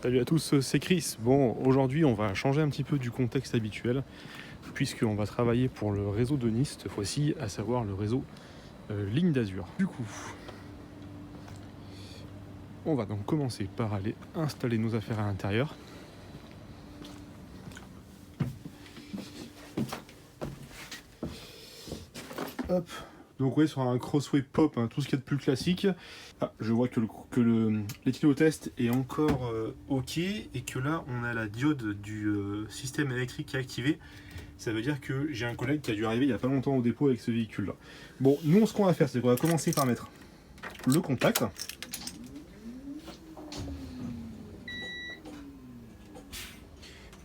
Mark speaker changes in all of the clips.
Speaker 1: Salut à tous, c'est Chris. Bon, aujourd'hui, on va changer un petit peu du contexte habituel, puisqu'on va travailler pour le réseau de Nice, cette fois-ci, à savoir le réseau Ligne d'Azur. Du coup, on va donc commencer par aller installer nos affaires à l'intérieur. Hop. Donc oui, sur un Crossway Pop, hein, tout ce qu'il y a de plus classique. Ah, je vois que l'éthylotest est encore OK et que là, on a la diode du système électrique qui est activée. Ça veut dire que j'ai un collègue qui a dû arriver il n'y a pas longtemps au dépôt avec ce véhicule-là. Bon, nous, ce qu'on va faire, c'est qu'on va commencer par mettre le contact.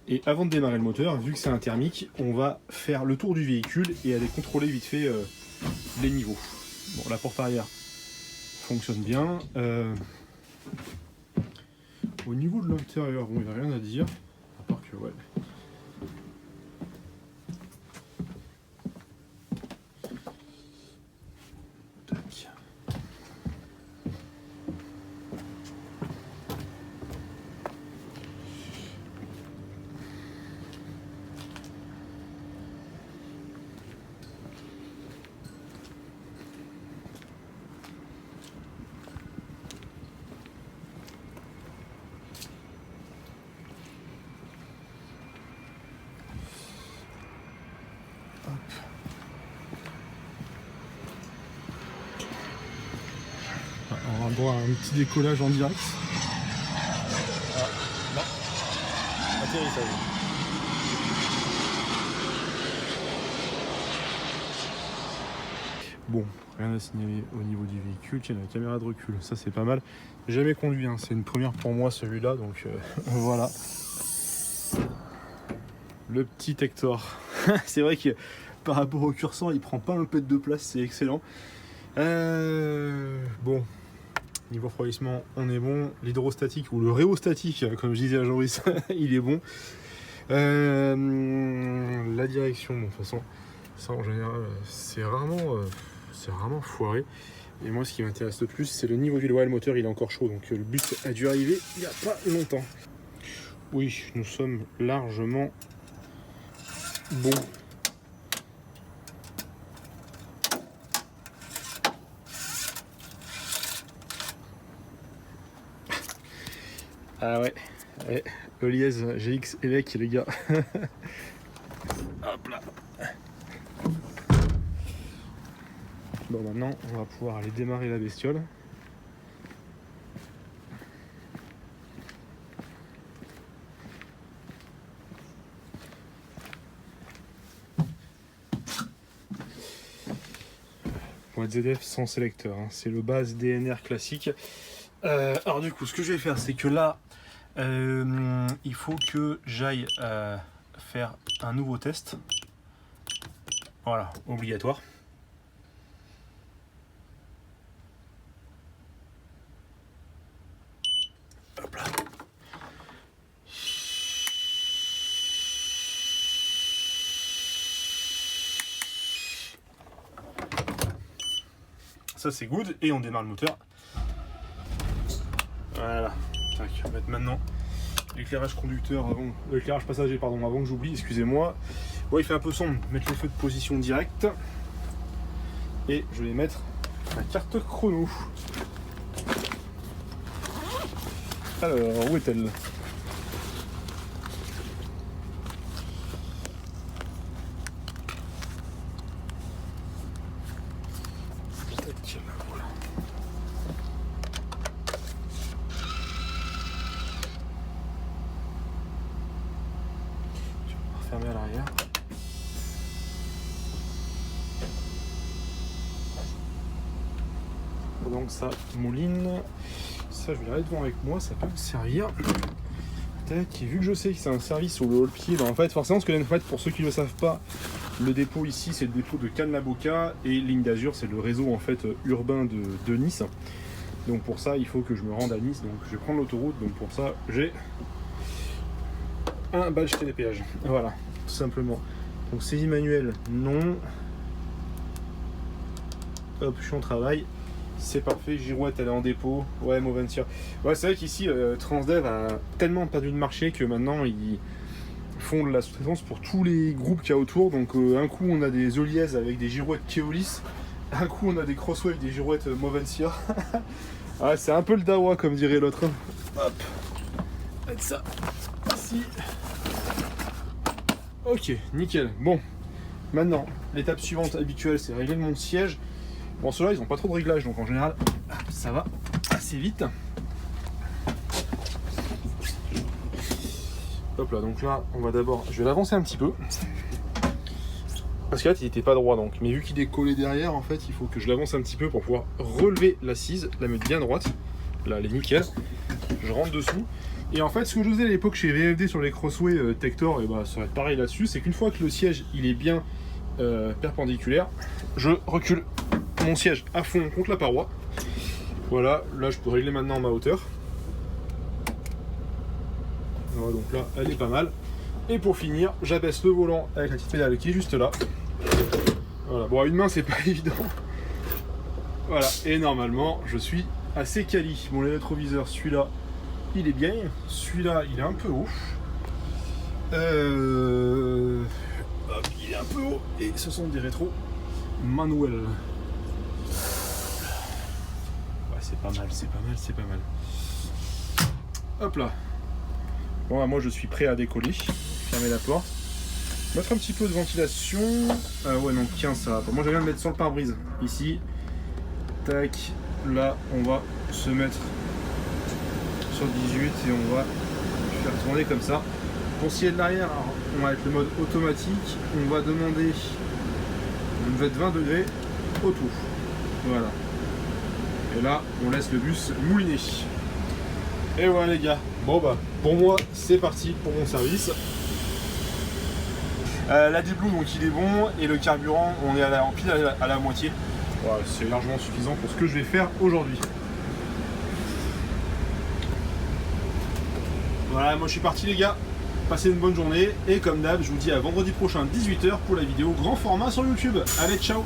Speaker 1: Et avant de démarrer le moteur, vu que c'est un thermique, on va faire le tour du véhicule et aller contrôler vite fait les niveaux. Bon, la porte arrière fonctionne bien. Au niveau de l'intérieur, bon, il n'y a rien à dire. À part que, ouais. Tac. On va droit à un petit décollage en direct. Ah, non. Atterrissage. Bon, rien à signaler au niveau du véhicule. Tiens, la caméra de recul, ça c'est pas mal. J'ai jamais conduit, hein. C'est une première pour moi celui-là, donc voilà. Le petit Hector. C'est vrai que par rapport au curseur, il prend pas un pet de place, c'est excellent. Bon, niveau refroidissement, on est bon. L'hydrostatique ou le rhéostatique, comme je disais à Jean-Brice, il est bon. La direction, bon, de toute façon, ça en général, c'est rarement foiré. Et moi, ce qui m'intéresse le plus, c'est le niveau d'huile. Ouais, le moteur, il est encore chaud, donc le bus a dû arriver il n'y a pas longtemps. Oui, nous sommes largement bons. Ah ouais, Eliez GX Elec les gars. Hop là. Bon, maintenant on va pouvoir aller démarrer la bestiole. Boîte ZF sans sélecteur, hein. C'est le base DNR classique. Alors du coup, ce que je vais faire, c'est que là, il faut que j'aille faire un nouveau test. Voilà, obligatoire. Hop là. Ça c'est good, et on démarre le moteur. Voilà. Tac, on va mettre maintenant l'éclairage conducteur avant, l'éclairage passager pardon, avant que j'oublie, excusez-moi. Bon, il fait un peu sombre, mettre les feux de position directe. Et je vais mettre la carte chrono. Alors, où est-elle ? Voilà. Je vais refermer à l'arrière. Donc ça mouline. Ça, je vais l'arrêter devant avec moi, ça peut me servir. Tac, et vu que je sais que c'est un service sur le haut-pied, ben en fait, forcément, ce que en fait, pour ceux qui ne le savent pas, le dépôt ici, c'est le dépôt de Cannes-la-Boca et Ligne d'Azur, c'est le réseau en fait urbain de Nice. Donc pour ça, il faut que je me rende à Nice. Donc je vais prendre l'autoroute. Donc pour ça, j'ai un badge télépéage. Voilà, tout simplement. Donc saisie manuelle, non. Hop, je suis en travail. C'est parfait, girouette elle est en dépôt. Ouais, Moventia. Ouais, c'est vrai qu'ici, Transdev a tellement perdu de marché que maintenant ils font de la sous-traitance pour tous les groupes qu'il y a autour. Donc un coup on a des Oliez avec des girouettes Keolis, un coup on a des Crossway avec des girouettes Moventia. Ah, c'est un peu le dawa comme dirait l'autre. Hop, mettre ça ici. Ok, nickel. Bon, maintenant l'étape suivante habituelle, c'est régler mon siège. Bon, ceux-là ils n'ont pas trop de réglage, donc en général ça va assez vite. Hop là, donc là, on va d'abord, je vais l'avancer un petit peu. Parce que là, il n'était pas droit donc. Mais vu qu'il est collé derrière, en fait, il faut que je l'avance un petit peu pour pouvoir relever l'assise, la mettre bien droite. Là, elle est nickel. Je rentre dessous. Et en fait, ce que je faisais à l'époque chez VFD sur les Crossway Tector, et bah, ça va être pareil là-dessus, c'est qu'une fois que le siège il est bien perpendiculaire, je recule mon siège à fond contre la paroi. Voilà, là, je peux régler maintenant ma hauteur. Voilà, donc là elle est pas mal. Et pour finir, j'abaisse le volant avec la petite pédale qui est juste là. Voilà, bon à une main c'est pas évident. Voilà, et normalement je suis assez quali. Bon, les rétroviseurs, celui-là il est bien, celui-là il est un peu haut. Hop, il est un peu haut et ce sont des rétros manuels. Ouais, c'est pas mal, c'est pas mal, c'est pas mal. Hop là. Bon, moi je suis prêt à décoller. Fermer la porte. Mettre un petit peu de ventilation. Ouais, non, 15 ça va pas. Moi j'aime bien me mettre sur le pare-brise. Ici. Tac. Là, on va se mettre sur 18 et on va faire tourner comme ça. Pour ce qui est de l'arrière, on va avec le mode automatique. On va demander une vette 20 degrés au tout. Voilà. Et là, on laisse le bus mouliner. Et voilà les gars, bon bah pour moi c'est parti pour mon service. L'AdBlue donc il est bon et le carburant on est en pile à la moitié. Voilà, c'est largement suffisant pour ce que je vais faire aujourd'hui. Voilà, moi je suis parti les gars, passez une bonne journée et comme d'hab je vous dis à vendredi prochain 18 h pour la vidéo grand format sur YouTube. Allez, ciao.